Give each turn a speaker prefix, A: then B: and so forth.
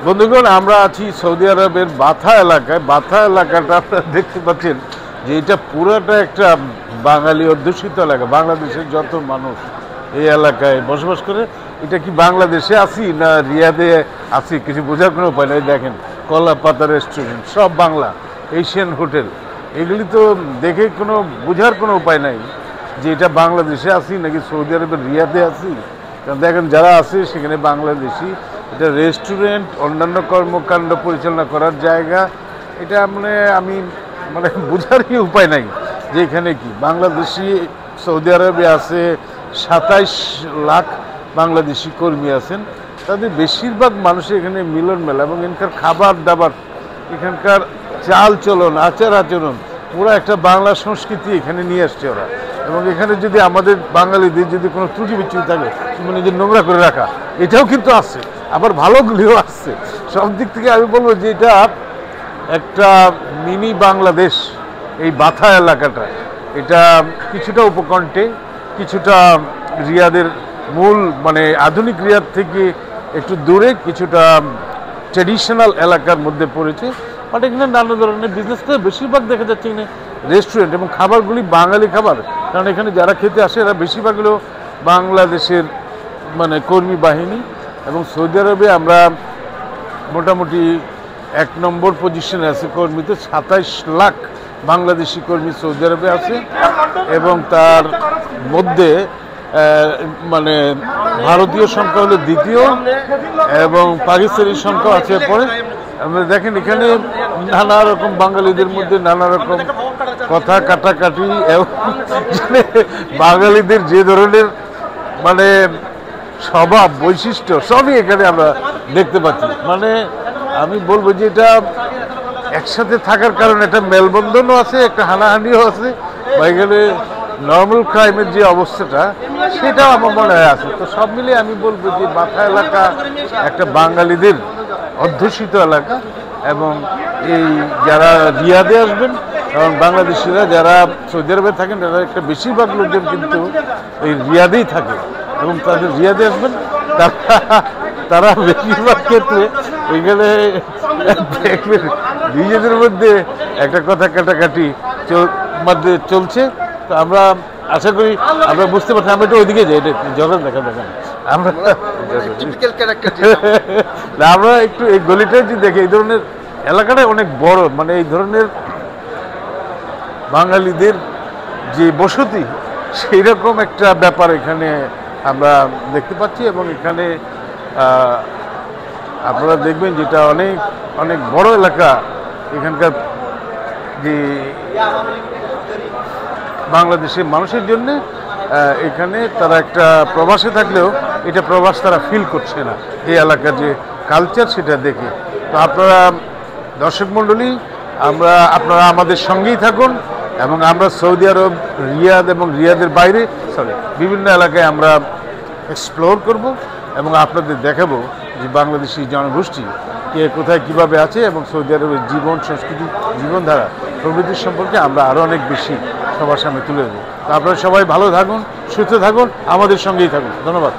A: বন্ধুগণ, আমরা আছি সৌদি আরবের বাথা এলাকায়। বাথা এলাকাটা আপনারা দেখতে পাচ্ছেন যে এটা পুরোটা একটা বাঙালি অধ্যুষিত এলাকা। বাংলাদেশের যত মানুষ এই এলাকায় বসবাস করে। এটা কি বাংলাদেশে আছি না রিয়াদে আছি কিছু বোঝার কোনো উপায় নেই। দেখেন, কলা পাতা রেস্টুরেন্ট, সব বাংলা, এশিয়ান হোটেল, এগুলি তো দেখে কোনো বোঝার কোনো উপায় নাই যে এটা বাংলাদেশে আছি নাকি সৌদি আরবের রিয়াদে আছি। কারণ দেখেন, যারা আছে সেখানে বাংলাদেশি। এটা রেস্টুরেন্ট, অন্যান্য কর্মকাণ্ড পরিচালনা করার জায়গা। এটা আমি বোঝারই উপায় নাই যে এখানে কি বাংলাদেশি। সৌদি আরবে আছে 27 লাখ বাংলাদেশি কর্মী আছেন। তাদের বেশিরভাগ মানুষের এখানে মিলন মেলা এবং এখানকার খাবার দাবার, এখানকার চাল চলন, আচার আচরণ, পুরো একটা বাংলা সংস্কৃতি এখানে নিয়ে আসছে ওরা। এবং এখানে যদি আমাদের বাঙালিদের যদি কোনো ত্রুটি বিচ্যুতি থাকে, যে নোংরা করে রাখা, এটাও কিন্তু আছে, আবার ভালোগুলিও আসছে। সব দিক থেকে আমি বলবো যে এটা একটা মিনি বাংলাদেশ। এই বাথা এলাকাটা এটা কিছুটা উপকণ্ঠে, কিছুটা রিয়াদের মূল আধুনিক রিয়াদ থেকে একটু দূরে, কিছুটা ট্র্যাডিশনাল এলাকার মধ্যে পড়েছে। বাট এখানে নানা ধরনের বিজনেস করে বেশিরভাগ দেখা যাচ্ছে এখানে রেস্টুরেন্ট, এবং খাবারগুলি বাঙালি খাবার। কারণ এখানে যারা খেতে আসে এরা বেশিরভাগ হলো বাংলাদেশের কর্মী বাহিনী। এবং সৌদি আরবে আমরা মোটামুটি 1 নম্বর পজিশনে আছে কর্মীতে। 27 লাখ বাংলাদেশি কর্মী সৌদি আরবে আছে, এবং তার মধ্যে ভারতীয় সংখ্যা হলো দ্বিতীয় এবং পাকিস্তানি সংখ্যা আছে পরে। আমরা দেখেন এখানে নানা রকম বাঙালিদের মধ্যে নানা রকম কথা কাটাকাটি, এবং বাঙালিদের যে ধরনের স্বভাব বৈশিষ্ট্য সবই এখানে আমরা দেখতে পাচ্ছি। আমি বলবো যে এটা একসাথে থাকার কারণে একটা মেলবন্ধনও আছে, একটা হানাহানিও আছে, বা এখানে নর্মাল ক্রাইমের যে অবস্থাটা সেটাও আমার মনে হয় আছে। তো সব মিলিয়ে আমি বলবো যে বাথা এলাকা একটা বাঙালিদের অধ্যুষিত এলাকা। এবং এই যারা রিয়াদে আসবেন এবং বাংলাদেশিরা যারা সৌদি আরবে থাকেন, তারা একটা বেশিরভাগ লোকজন কিন্তু এই রিয়াদেই থাকে, এবং তাদের রিয়াদে আসবেন তারা বেশিরভাগ ক্ষেত্রে এখানে দেখবেন নিজেদের মধ্যে একটা কথা কাটাকাটি মধ্যে চলছে। তো আমরা আশা করি আমরা বুঝতে পারছি। আমরা একটু ওইদিকে যাই, এটা জগৎ দেখেন আমরা একটু এই গলিটা যে দেখি, এই ধরনের এলাকাটা অনেক বড়, এই ধরনের বাঙালিদের যে বসতি সেই রকম একটা ব্যাপার এখানে আমরা দেখতে পাচ্ছি। এবং এখানে আপনারা দেখবেন যেটা অনেক অনেক বড় এলাকা। এখানকার যে বাংলাদেশের মানুষের জন্য এখানে তারা একটা প্রবাসে থাকলেও এটা প্রবাস তারা ফিল করছে না, এই এলাকার যে কালচার সেটা দেখে। তো আপনারা দর্শক মণ্ডলী, আপনারা আমাদের সঙ্গেই থাকুন, এবং আমরা সৌদি আরব, রিয়াদ এবং রিয়াদের বাইরে বিভিন্ন এলাকায় আমরা এক্সপ্লোর করব, এবং আপনাদের দেখাবো যে বাংলাদেশি জনগোষ্ঠী কে কোথায় কীভাবে আছে, এবং সৌদি আরবের জীবন, সংস্কৃতি, জীবনধারা প্রভৃতির সম্পর্কে আমরা আরও অনেক বেশি সবার সামনে তুলে দেবো। তো আপনারা সবাই ভালো থাকুন, সুস্থ থাকুন, আমাদের সঙ্গেই থাকুন। ধন্যবাদ।